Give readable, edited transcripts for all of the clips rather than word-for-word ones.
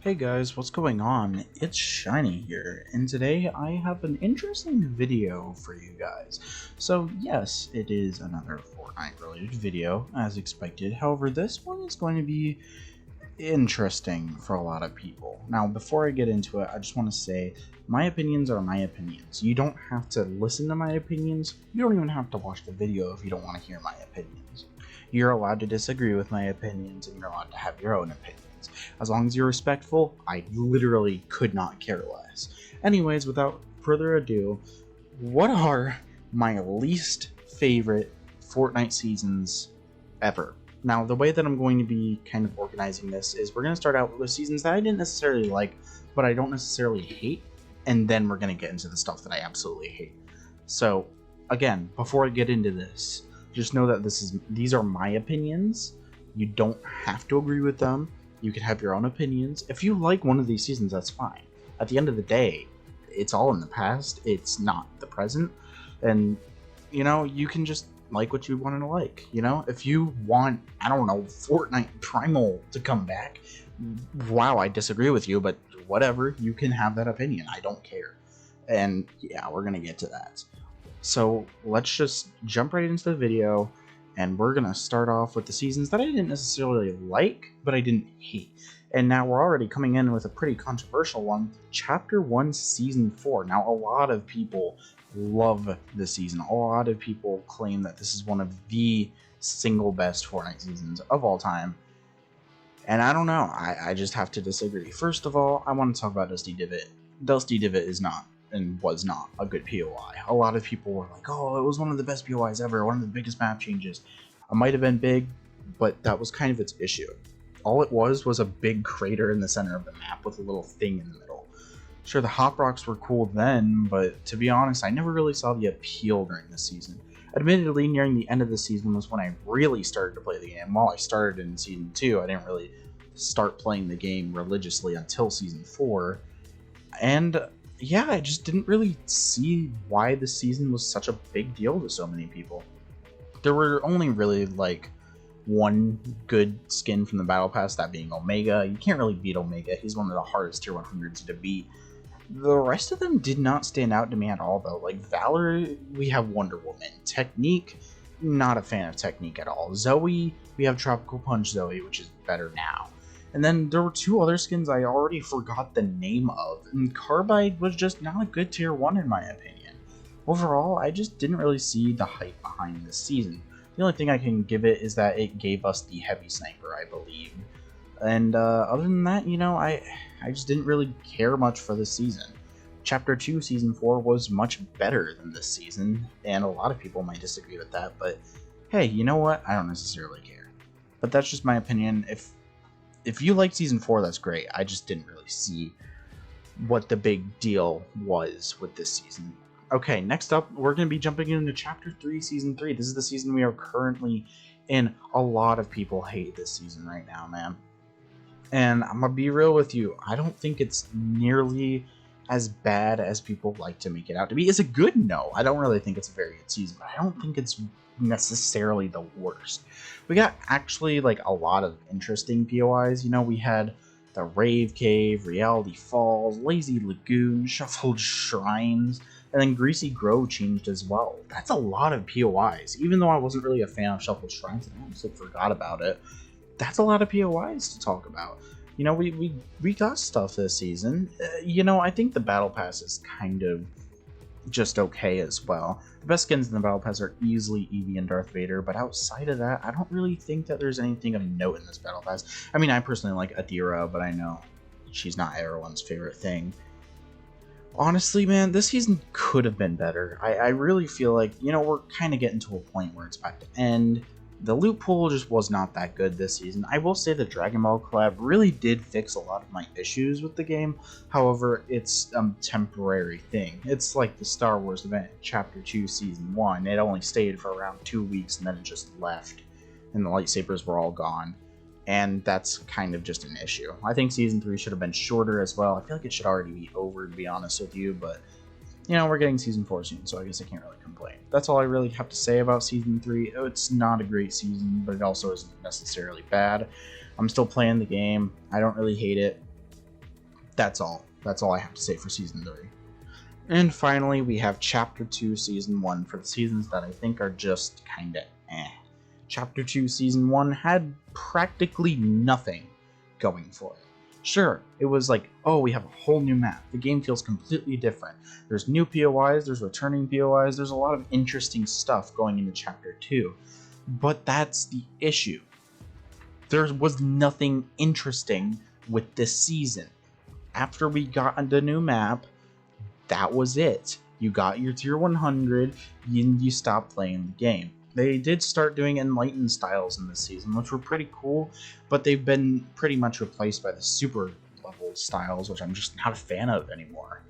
Hey guys, what's going on? It's Shiny here, and today I have an interesting video for you guys. So yes, it is another Fortnite related video, as expected. However, this one is going to be interesting for a lot of people. Now, before I get into it, I just want to say, my opinions are my opinions. You don't have to listen to my opinions. You don't even have to watch the video if you don't want to hear my opinions. You're allowed to disagree with my opinions, and you're allowed to have your own opinions. As long as you're respectful, I literally could not care less. Anyways, without further ado, what are my least favorite Fortnite seasons ever? Now, the way that I'm going to be kind of organizing this is we're going to start out with seasons that I didn't necessarily like, but I don't necessarily hate, and then we're going to get into the stuff that I absolutely hate. So, again, before I get into this, just know that these are my opinions. You don't have to agree with them. You can have your own opinions. If you like one of these seasons, that's fine. At the end of the day, it's all in the past. It's not the present. And, you know, you can just like what you want to like. You know, if you want, I don't know, Fortnite Primal to come back, wow, I disagree with you, but whatever. You can have that opinion. I don't care. And yeah, we're going to get to that. So let's just jump right into the video, and we're going to start off with the seasons that I didn't necessarily like, but I didn't hate. And now we're already coming in with a pretty controversial one, Chapter 1, Season 4. Now, a lot of people love this season. A lot of people claim that this is one of the single best Fortnite seasons of all time. And I don't know, I just have to disagree. First of all, I want to talk about Dusty Divot. Dusty Divot is not and was not a good POI. A lot of people were like, oh, it was one of the best POIs ever, one of the biggest map changes. It might have been big, but that was kind of its issue. All it was a big crater in the center of the map with a little thing in the middle. Sure, the Hop Rocks were cool then, but to be honest, I never really saw the appeal during the season. Admittedly, nearing the end of the season was when I really started to play the game. While I started in Season 2, I didn't really start playing the game religiously until Season 4. And yeah, I just didn't really see why the season was such a big deal to so many people. There were only really like one good skin from the Battle Pass, that being Omega. You can't really beat Omega. He's one of the hardest tier 100s to beat. The rest of them did not stand out to me at all, though. Like Valor, we have Wonder Woman. Technique, not a fan of Technique at all. Zoe, we have Tropical Punch Zoe, which is better now. And then there were two other skins I already forgot the name of, and Carbide was just not a good tier 1 in my opinion. Overall, I just didn't really see the hype behind this season. The only thing I can give it is that it gave us the Heavy Sniper, I believe. And other than that, you know, I just didn't really care much for this season. Chapter 2, Season 4 was much better than this season, and a lot of people might disagree with that, but hey, you know what? I don't necessarily care. But that's just my opinion. If you like Season 4, that's great. I just didn't really see what the big deal was with this season. Okay, next up, we're going to be jumping into Chapter 3, Season 3. This is the season we are currently in. A lot of people hate this season right now, man. And I'm going to be real with you. I don't think it's nearly as bad as people like to make it out to be. Is it good? No. I don't really think it's a very good season, but I don't think it's necessarily the worst. We got actually like a lot of interesting POIs. You know, we had the Rave Cave, Reality Falls, Lazy Lagoon, Shuffled Shrines, and then Greasy Grove changed as well. That's a lot of POIs. Even though I wasn't really a fan of Shuffled Shrines, I honestly forgot about it. That's a lot of POIs to talk about. You know, we got stuff this season. You know, I think the Battle Pass is kind of just okay as well. The best skins in the Battle Pass are easily Eevee and Darth Vader, but outside of that, I don't really think that there's anything of note in this Battle Pass. I mean, I personally like Adira, but I know she's not everyone's favorite thing. Honestly, man, this season could have been better. I really feel like, you know, we're kind of getting to a point where it's about to end. The loot pool just was not that good this season. I will say the Dragon Ball collab really did fix a lot of my issues with the game. However, it's a temporary thing. It's like the Star Wars event, Chapter 2, Season 1. It only stayed for around 2 weeks and then it just left. And the lightsabers were all gone. And that's kind of just an issue. I think Season 3 should have been shorter as well. I feel like it should already be over, to be honest with you, but you know, we're getting Season 4 soon, so I guess I can't really complain. That's all I really have to say about Season 3. It's not a great season, but it also isn't necessarily bad. I'm still playing the game. I don't really hate it. That's all. That's all I have to say for Season 3. And finally, we have Chapter 2, Season 1 for the seasons that I think are just kinda eh. Chapter 2, Season 1 had practically nothing going for it. Sure, it was like, oh, we have a whole new map. The game feels completely different. There's new POIs, there's returning POIs, there's a lot of interesting stuff going into Chapter 2. But that's the issue. There was nothing interesting with this season. After we got the new map, that was it. You got your tier 100, you stopped playing the game. They did start doing enlightened styles in this season, which were pretty cool, but they've been pretty much replaced by the super level styles, which I'm just not a fan of anymore.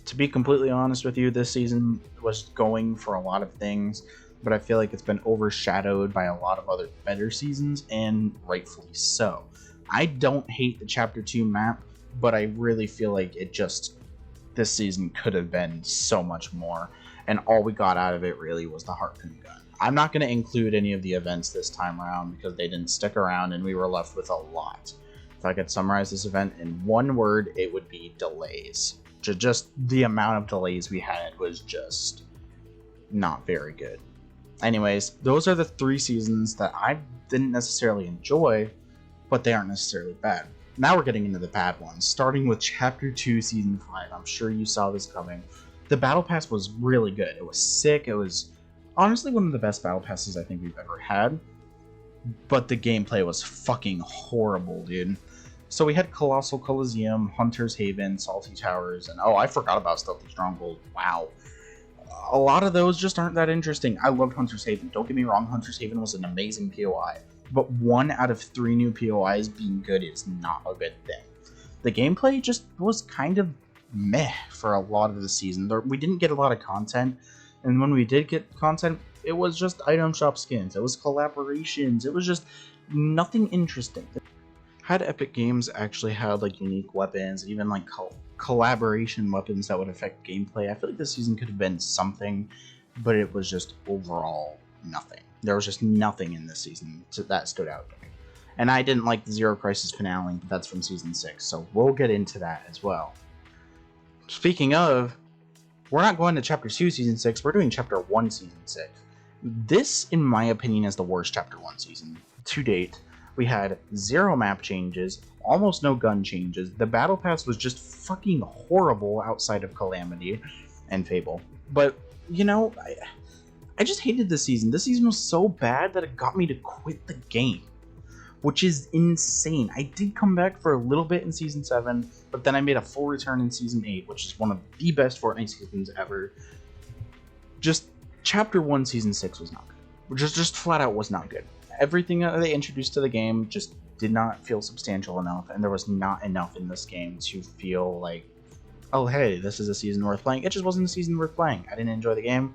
To be completely honest with you, this season was going for a lot of things, but I feel like it's been overshadowed by a lot of other better seasons, and rightfully so. I don't hate the Chapter 2 map, but I really feel like this season could have been so much more, and all we got out of it really was the harpoon gun. I'm not going to include any of the events this time around because they didn't stick around and we were left with a lot. If I could summarize this event in one word, it would be delays. Just the amount of delays we had was just not very good. Anyways, those are the 3 seasons that I didn't necessarily enjoy, but they aren't necessarily bad. Now we're getting into the bad ones, starting with Chapter 2, Season 5. I'm sure you saw this coming. The Battle Pass was really good. It was sick. It was honestly one of the best Battle Passes I think we've ever had. But the gameplay was fucking horrible, dude. So we had Colossal Coliseum, Hunter's Haven, Salty Towers, and oh, I forgot about Stealthy Stronghold. Wow. A lot of those just aren't that interesting. I loved Hunter's Haven. Don't get me wrong, Hunter's Haven was an amazing POI. But 1 out of 3 new POIs being good is not a good thing. The gameplay just was kind of meh for a lot of the season. We didn't get a lot of content, and when we did get content, it was just item shop skins, it was collaborations, it was just nothing interesting. Had Epic Games actually had like unique weapons, even like collaboration weapons that would affect gameplay, I feel like this season could have been something, but it was just overall nothing. There was just nothing in this season that stood out to me. And I didn't like the Zero Crisis finale, but that's from Season 6, so we'll get into that as well. Speaking of, we're not going to Chapter 2, Season 6, we're doing Chapter 1, Season 6. This, in my opinion, is the worst Chapter 1 season to date. We had 0 map changes, almost no gun changes. The Battle Pass was just fucking horrible outside of Calamity and Fable. But, you know, I just hated this season. This season was so bad that it got me to quit the game, which is insane. I did come back for a little bit in Season 7, but then I made a full return in Season 8, which is one of the best Fortnite seasons ever. Just Chapter 1, Season 6 was not good. Just flat out was not good. Everything that they introduced to the game just did not feel substantial enough, and there was not enough in this game to feel like, oh hey, this is a season worth playing. It just wasn't a season worth playing. I didn't enjoy the game,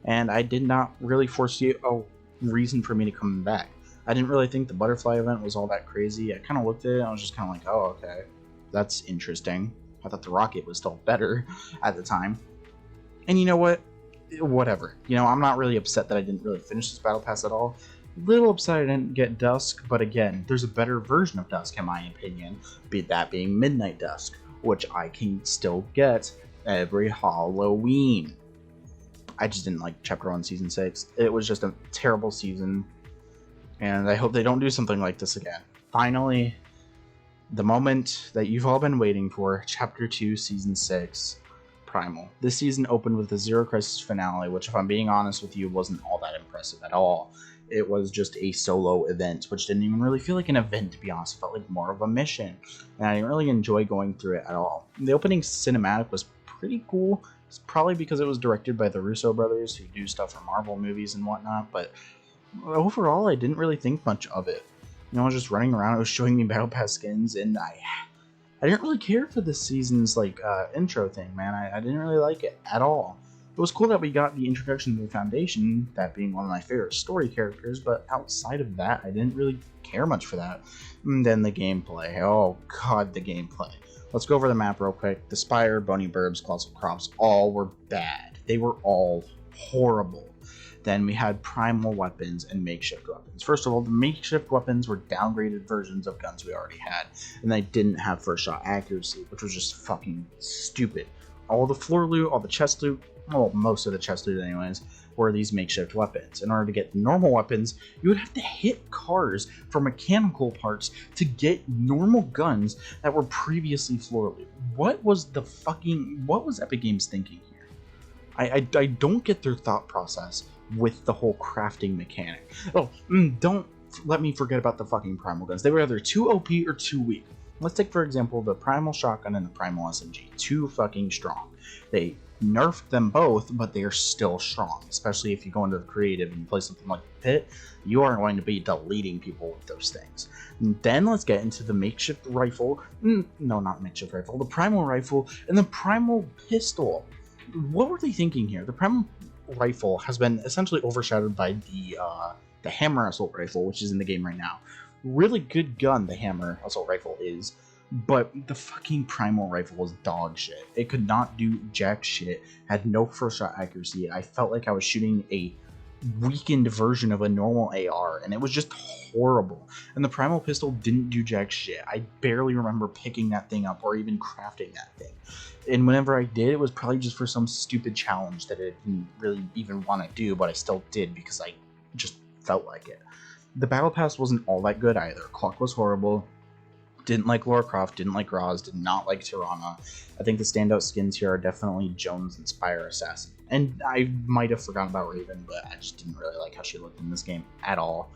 and I did not really foresee a reason for me to come back. I didn't really think the butterfly event was all that crazy. I kind of looked at it and I was just kind of like, oh, okay, that's interesting. I thought the rocket was still better at the time. And you know what? Whatever. You know, I'm not really upset that I didn't really finish this Battle Pass at all. Little upset I didn't get Dusk, but again, there's a better version of Dusk in my opinion, be that being Midnight Dusk, which I can still get every Halloween. I just didn't like Chapter 1 Season 6. It was just a terrible season, and I hope they don't do something like this again. Finally, the moment that you've all been waiting for, Chapter 2 Season 6, Primal. This season opened with the Zero Crisis finale, which if I'm being honest with you, wasn't all that impressive at all. It was just a solo event, which didn't even really feel like an event, to be honest. It felt like more of a mission, and I didn't really enjoy going through it at all. The opening cinematic was pretty cool. It's probably because it was directed by the Russo brothers, who do stuff for Marvel movies and whatnot, but overall, I didn't really think much of it. You know, I was just running around, it was showing me Battle Pass skins, and I didn't really care for this season's, intro thing, man. I didn't really like it at all. It was cool that we got the introduction to the Foundation, that being one of my favorite story characters, but outside of that, I didn't really care much for that. And then the gameplay. Oh god, the gameplay. Let's go over the map real quick. The Spire, Bony Burbs, Colossal Crops, all were bad. They were all horrible. Then we had primal weapons and makeshift weapons. First of all, the makeshift weapons were downgraded versions of guns we already had, and they didn't have first shot accuracy, which was just fucking stupid. All the floor loot, all the chest loot, well, most of the chest loot anyways, were these makeshift weapons. In order to get normal weapons, you would have to hit cars for mechanical parts to get normal guns that were previously floor loot. What was Epic Games thinking here? I don't get their thought process with the whole crafting mechanic. Oh, don't let me forget about the fucking primal guns. They were either too OP or too weak. Let's take, for example, the primal shotgun and the primal SMG. Too fucking strong. They nerfed them both, but they are still strong, especially if you go into the creative and you play something like Pit. You are going to be deleting people with those things. And then let's get into the makeshift rifle. No, not makeshift rifle. The primal rifle and the primal pistol. What were they thinking here? The primal rifle has been essentially overshadowed by the hammer assault rifle, which is in the game right now. Really good gun, the hammer assault rifle is, but the fucking primal rifle was dog shit. It could not do jack shit, had no first shot accuracy. I felt like I was shooting a weakened version of a normal AR, and it was just horrible. And the primal pistol didn't do jack shit. I barely remember picking that thing up or even crafting that thing. And whenever I did, it was probably just for some stupid challenge that I didn't really even want to do, but I still did because I just felt like it. The battle pass wasn't all that good either. Clock was horrible. Didn't like Lara Croft, didn't like Roz, did not like Tirana. I think the standout skins here are definitely Jones and Spire Assassin. And I might have forgotten about Raven, but I just didn't really like how she looked in this game at all.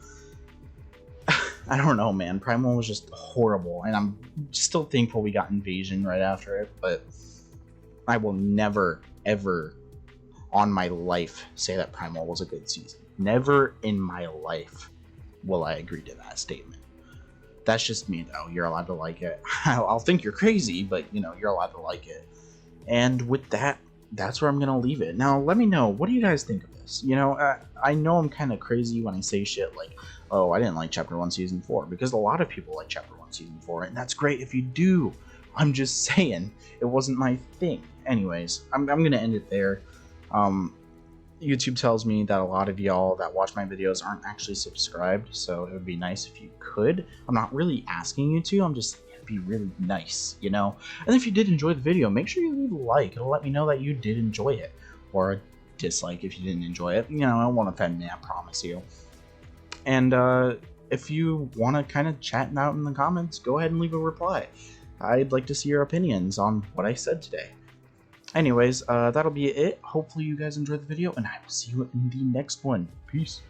I don't know, man. Primal was just horrible, and I'm still thankful we got Invasion right after it, but I will never, ever on my life say that Primal was a good season. Never in my life will I agree to that statement. That's just me, though. You're allowed to like it. I'll think you're crazy, but, you know, you're allowed to like it. And with that, that's where I'm going to leave it. Now, let me know. What do you guys think of this? You know, I know I'm kind of crazy when I say shit like, oh, I didn't like Chapter 1 Season 4, because a lot of people like Chapter 1 Season 4, and that's great if you do. I'm just saying, it wasn't my thing. Anyways, I'm going to end it there. YouTube tells me that a lot of y'all that watch my videos aren't actually subscribed, so it would be nice if you could. I'm not really asking you to, I'm just saying it'd be really nice, you know? And if you did enjoy the video, make sure you leave a like. It'll let me know that you did enjoy it. Or a dislike if you didn't enjoy it. You know, I won't offend me, I promise you. And if you want to kind of chat out in the comments, go ahead and leave a reply. I'd like to see your opinions on what I said today. Anyways, that'll be it. Hopefully you guys enjoyed the video, and I will see you in the next one. Peace.